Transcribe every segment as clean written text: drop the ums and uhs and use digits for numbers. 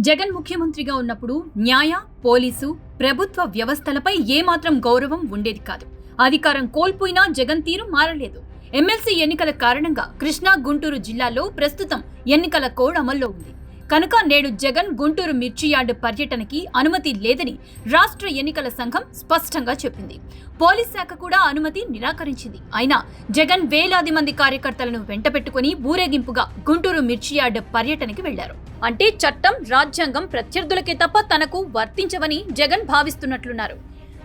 జగన్ ముఖ్యమంత్రిగా ఉన్నప్పుడు న్యాయ, పోలీసు, ప్రభుత్వ వ్యవస్థలపై ఏమాత్రం గౌరవం ఉండేది కాదు. అధికారం కోల్పోయినా జగన్ తీరు మారలేదు. ఎమ్మెల్సీ ఎన్నికల కారణంగా కృష్ణా, గుంటూరు జిల్లాల్లో ప్రస్తుతం ఎన్నికల కోడ్ అమల్లో ఉంది. కనుక నేడు జగన్ గుంటూరు మిర్చి యార్డు పర్యటనకి అనుమతి లేదని రాష్ట్ర ఎన్నికల సంఘం స్పష్టంగా చెప్పింది. పోలీస్ శాఖ కూడా అనుమతి నిరాకరించింది. అయినా జగన్ వేలాది మంది కార్యకర్తలను వెంటపెట్టుకుని ఊరేగింపుగా గుంటూరు మిర్చి యార్డు పర్యటనకి వెళ్లారు. అంటే చట్టం, రాజ్యాంగం ప్రత్యర్థులకే తప్ప తనకు వర్తించవని జగన్ భావిస్తున్నట్లున్నారు.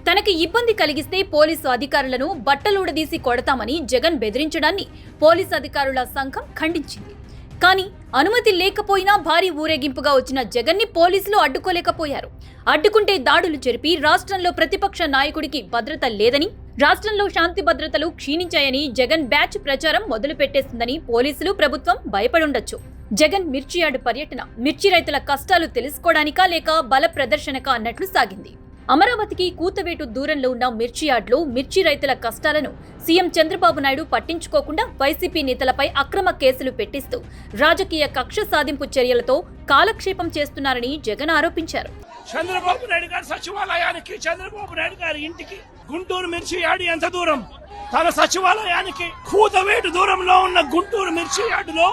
తనకి ఇబ్బంది కలిగిస్తే పోలీసు అధికారులను బట్టలూడదీసి కొడతామని జగన్ బెదిరించడాన్ని పోలీసు అధికారుల సంఘం ఖండించింది. కానీ అనుమతి లేకపోయినా భారీ ఊరేగింపుగా వచ్చిన జగన్ని పోలీసులు అడ్డుకోలేకపోయారు. అడ్డుకుంటే దాడులు జరిపి రాష్ట్రంలో ప్రతిపక్ష నాయకుడికి భద్రత లేదని, రాష్ట్రంలో శాంతి భద్రతలు క్షీణించాయని జగన్ బ్యాచ్ ప్రచారం మొదలు పెట్టేస్తుందని పోలీసులు, ప్రభుత్వం భయపడుండొచ్చు. జగన్ మిర్చి యార్డు పర్యటన మిర్చి రైతుల కష్టాలు తెలుసుకోవడానికా లేక బల ప్రదర్శనకా అన్నట్లు సాగింది. అమరావతికి కూతవేటు దూరంలో ఉన్న మిర్చి యార్డులో మిర్చి రైతుల కష్టాలను సీఎం చంద్రబాబు నాయుడు పట్టించుకోకుండా వైసీపీ నేతలపై అక్రమ కేసులు పెట్టిస్తూ రాజకీయ కక్ష సాధింపు చర్యలతో కాలక్షేపం చేస్తున్నారని జగన్ ఆరోపించారు. చంద్రబాబు నాయుడు గారి సచివాలయానికి, చంద్రబాబు నాయుడు గారి ఇంటికి గుంటూరు మిర్చి యార్డు ఎంత దూరం? తన సచివాలయానికి కూతవేటు దూరంలో ఉన్న గుంటూరు మిర్చి యార్డులో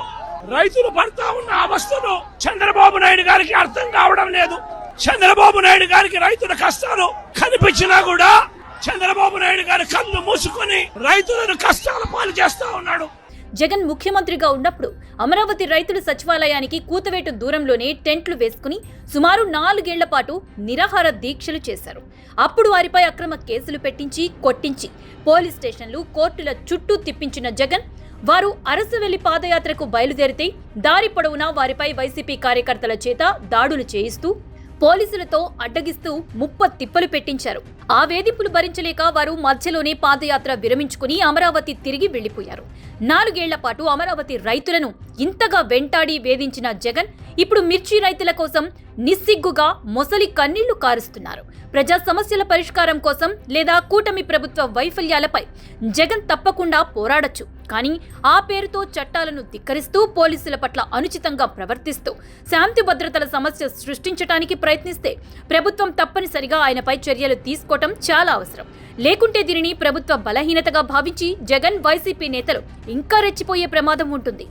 రైతులు పడతా ఉన్న అవస్థలు చంద్రబాబు నాయుడు గారికి అర్థం కావడం లేదు. చంద్రబాబు నాయుడు గారికి రైతుల కష్టాలు కనిపించినా కూడా చంద్రబాబు నాయుడు గారి కళ్ళు మూసుకొని రైతులను కష్టాల పాలు చేస్తా ఉన్నాడు. జగన్ ముఖ్యమంత్రిగా ఉన్నప్పుడు అమరావతి రైతుల సచివాలయానికి కూతవేటు దూరంలోనే టెంట్లు వేసుకుని సుమారు 4 ఏళ్ల పాటు నిరాహార దీక్షలు చేశారు. అప్పుడు వారిపై అక్రమ కేసులు పెట్టించి, కొట్టించి పోలీస్ స్టేషన్లు, కోర్టుల చుట్టూ తిప్పించిన జగన్ వారు అరసవెల్లి పాదయాత్రకు బయలుదేరితే దారి పొడవునా వారిపై వైసీపీ కార్యకర్తల చేత దాడులు చేయిస్తూ పోలీసులతో అడ్డగిస్తూ తిప్పలు పెట్టించారు. ఆ వేధింపులు భరించలేక వారు మధ్యలోనే పాదయాత్ర విరమించుకుని అమరావతి తిరిగి వెళ్లిపోయారు. 4 ఏళ్ల పాటు అమరావతి రైతులను ఇంతగా వెంటాడి వేధించిన జగన్ ఇప్పుడు మిర్చి రైతుల కోసం నిస్సిగ్గుగా మొసలి కన్నీళ్లు కారుస్తున్నారు. ప్రజా సమస్యల పరిష్కారం కోసం లేదా కూటమి ప్రభుత్వ వైఫల్యాలపై జగన్ తప్పకుండా పోరాడొచ్చు. కానీ ఆ పేరుతో చట్టాలను ధిక్కరిస్తూ పోలీసుల పట్ల అనుచితంగా ప్రవర్తిస్తూ శాంతి భద్రతల సమస్య సృష్టించడానికి ప్రయత్నిస్తే ప్రభుత్వం తప్పనిసరిగా ఆయనపై చర్యలు తీసుకోవటం చాలా అవసరం. లేకుంటే దీనిని ప్రభుత్వ బలహీనతగా భావించి జగన్, వైసీపీ నేతలు ఇంకా రెచ్చిపోయే ప్రమాదం ఉంటుంది.